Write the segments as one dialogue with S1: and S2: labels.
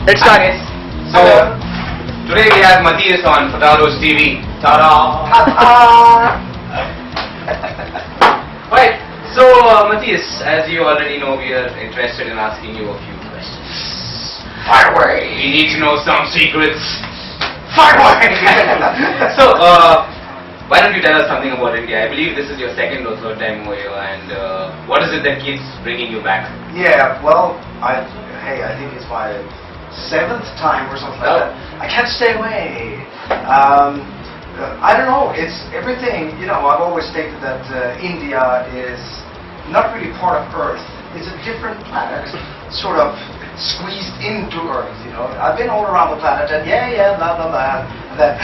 S1: Let's start.
S2: So, today we have Mattias on Potatos TV. Ta-da! Right, so Mattias, as you already know, we are interested in asking you a few questions.
S1: Fire away.
S2: We need to know some secrets.
S1: Fire away.
S2: So, why don't you tell us something about India? I believe this is your second or third time over here, and what is it that keeps bringing you back?
S1: Yeah, well, I think it's my 7th time or something like that. I can't stay away. I don't know, it's everything, you know, I've always stated that India is not really part of Earth. It's a different planet, sort of squeezed into Earth, you know. I've been all around the planet and blah, blah, blah. And then,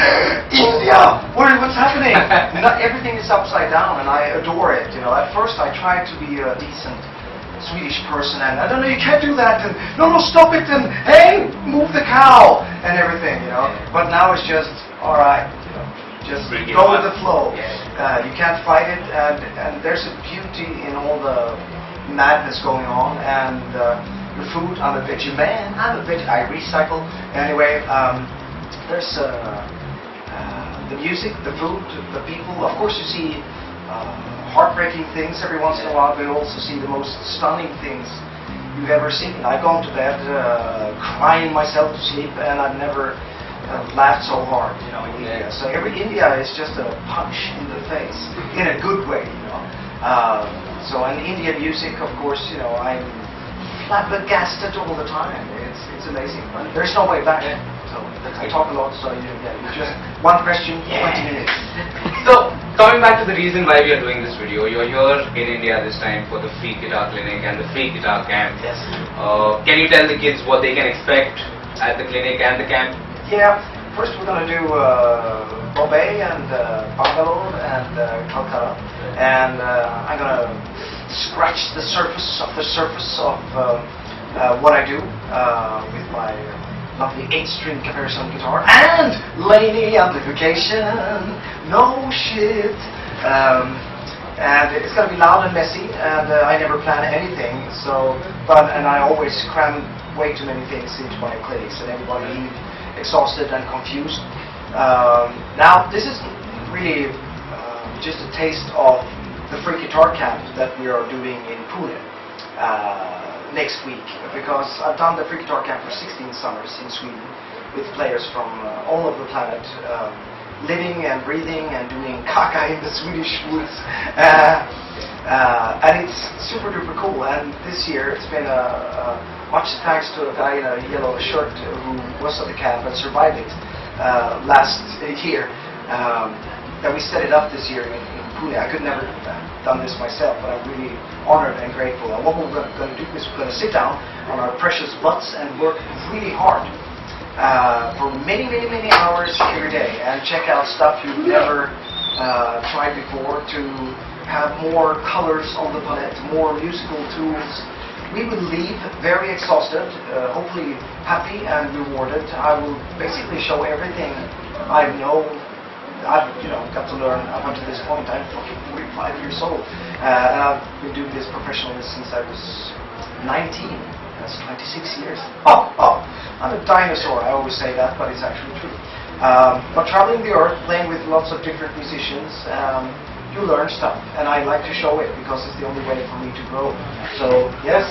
S1: India! What's happening? Not everything is upside down and I adore it, you know. At first I tried to be a decent Swedish person and I don't know, you can't do that and no, stop it and hey, move the cow and everything, you know. But now it's just, alright, you know, just go with the flow. You can't fight it and there's a beauty in all the madness going on and the food. I'm a veggie man, I recycle. Anyway, there's the music, the food, the people. Of course you see heartbreaking things every once in a while, but you also see the most stunning things you've ever seen. I've gone to bed crying myself to sleep, and I've never laughed so hard, you know, in India. So India is just a punch in the face, in a good way, you know. So in Indian music, of course, you know, I'm flabbergasted all the time. It's amazing. But there's no way back. So I talk a lot, so you just one question, 20 minutes.
S2: So, coming back to the reason why we are doing this video, you're here in India this time for the free guitar clinic and the free guitar camp.
S1: Yes.
S2: Can you tell the kids what they can expect at the clinic and the camp?
S1: Yeah, first we're going to do Bombay and Bangalore and Calcutta. And I'm going to scratch the surface of what I do with my lovely 8-string comparison guitar and Laney amplification. No shit. And it's going to be loud and messy, and I never plan anything. So, and I always cram way too many things into my clinics, and everybody leave exhausted and confused. Now, this is really just a taste of the free guitar camp that we are doing in Pune next week, because I've done the free guitar camp for 16 summers in Sweden with players from all over the planet, living and breathing and doing kaka in the Swedish woods, and it's super duper cool. And this year it's been much thanks to a guy in a yellow shirt who was at the camp and survived it last year, that we set it up this year in Pune. I could never done this myself, but I'm really honored and grateful. And what we're going to do is we're going to sit down on our precious butts and work really hard for many hours every day and check out stuff you've never tried before, to have more colors on the palette, more musical tools. We will leave very exhausted, hopefully happy and rewarded. I will basically show everything I know. I've got to learn up until this point. I'm fucking 45 years old, and I've been doing this professionally since I was 19. That's 26 years. I'm a dinosaur. I always say that, but it's actually true. But traveling the earth, playing with lots of different musicians, you learn stuff, and I like to show it because it's the only way for me to grow. So yes,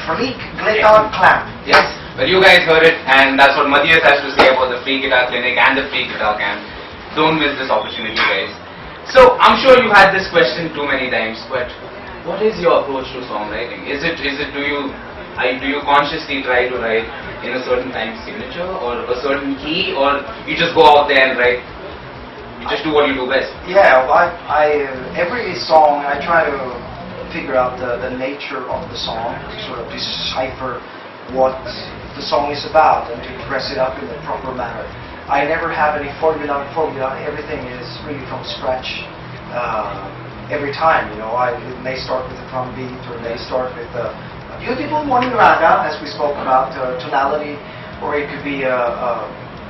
S1: freak guitar clamp.
S2: Yes. Well, you guys heard it, and that's what Mattias has to say about the free guitar clinic and the free guitar camp. Don't miss this opportunity, guys. So, I'm sure you had this question too many times, but what is your approach to songwriting? Do you consciously try to write in a certain time signature or a certain key, or you just go out there and write? You just do what you do best?
S1: Yeah, well, every song I try to figure out the nature of the song, to sort of decipher what the song is about and to dress it up in the proper manner. I never have any formula. Everything is really from scratch every time. You know, it may start with a drum beat, or it may start with a beautiful morning raga, as we spoke about, tonality, or it could be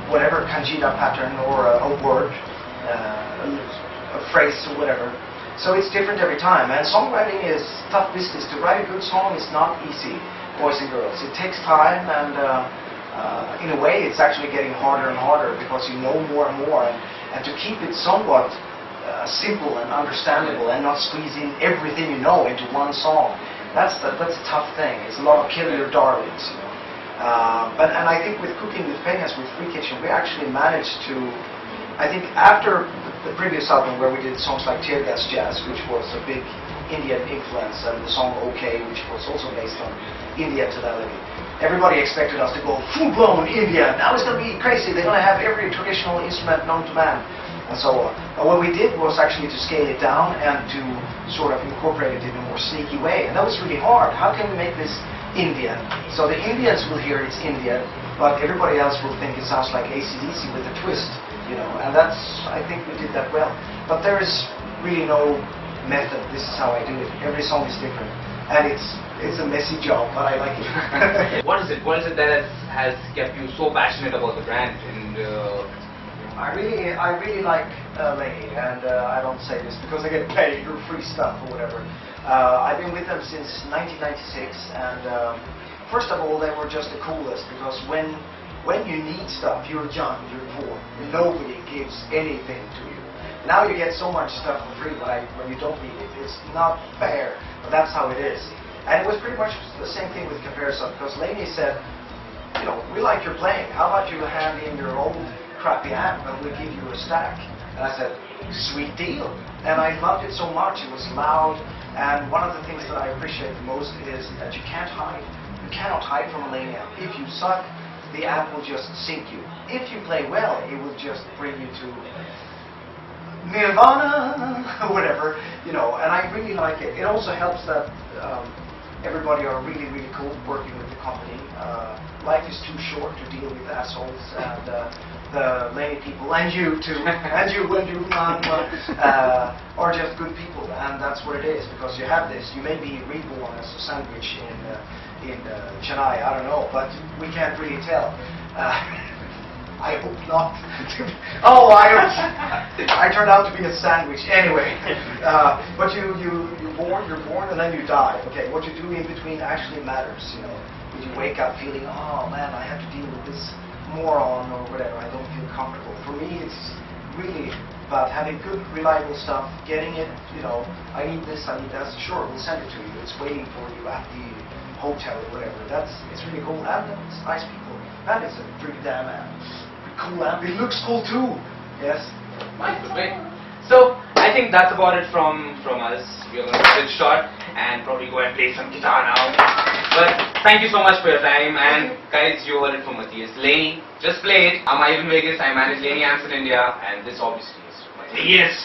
S1: whatever kanjita pattern, or a word, a phrase, or whatever. So it's different every time. And songwriting is tough business. To write a good song is not easy, boys and girls. It takes time, and in a way, it's actually getting harder and harder because you know more and more, and to keep it somewhat simple and understandable and not squeeze in everything you know into one song. That's a tough thing. It's a lot of kill your darlings, you know. And I think with Cooking with Penhas, with Free Kitchen, we actually managed to, I think after the previous album where we did songs like Tear Gas Jazz, which was a big Indian influence, and the song OK, which was also based on Indian tonality, everybody expected us to go full-blown Indian. Now it's going to be crazy. They're going to have every traditional instrument known to man, and so on. But what we did was actually to scale it down and to sort of incorporate it in a more sneaky way, and that was really hard. How can we make this Indian? So the Indians will hear it's Indian, but everybody else will think it sounds like AC/DC with a twist, you know, and that's, I think we did that well. But there is really no method. This is how I do it. Every song is different, and it's a messy job, but I like it.
S2: What is it that has kept you so passionate about the brand? And
S1: I really like Laney, and I don't say this because I get paid or free stuff or whatever. I've been with them since 1996, and first of all, they were just the coolest because when you need stuff, you're young, you're poor, nobody gives anything to you. Now you get so much stuff for free when you don't need it. It's not fair, but that's how it is. And it was pretty much the same thing with Comparison, because Laney said, you know, we like your playing. How about you hand in your old crappy amp and we'll give you a stack? And I said, sweet deal. And I loved it so much. It was loud. And one of the things that I appreciate the most is that you can't hide. You cannot hide from a Laney amp. If you suck, the amp will just sink you. If you play well, it will just bring you to Nirvana, or whatever, you know, and I really like it. It also helps that everybody are really, really cool working with the company. Life is too short to deal with assholes, and the Laney people, and you too, and you when you are just good people, and that's what it is, because you have this. You may be reborn as a sandwich in Chennai, I don't know, but we can't really tell. I hope not. Oh, I turned out to be a sandwich anyway. But you're born, and then you die. Okay, what you do in between actually matters. You know, when you wake up feeling, oh man, I have to deal with this moron or whatever. I don't feel comfortable. For me, it's really about having good, reliable stuff, getting it. You know, I need this, I need that. Sure, we'll send it to you. It's waiting for you at the hotel or whatever. It's really cool, and it's nice people. That is a pretty damn cool amp. It looks cool too. Yes.
S2: Nice, great. So I think that's about it from us. We're going to switch short and probably go and play some guitar now. But thank you so much for your time, and guys, you heard it from Mattias. Laney, just play it. I'm Ivan Vegas. I manage Laney Amps in India, and this obviously is Mattias.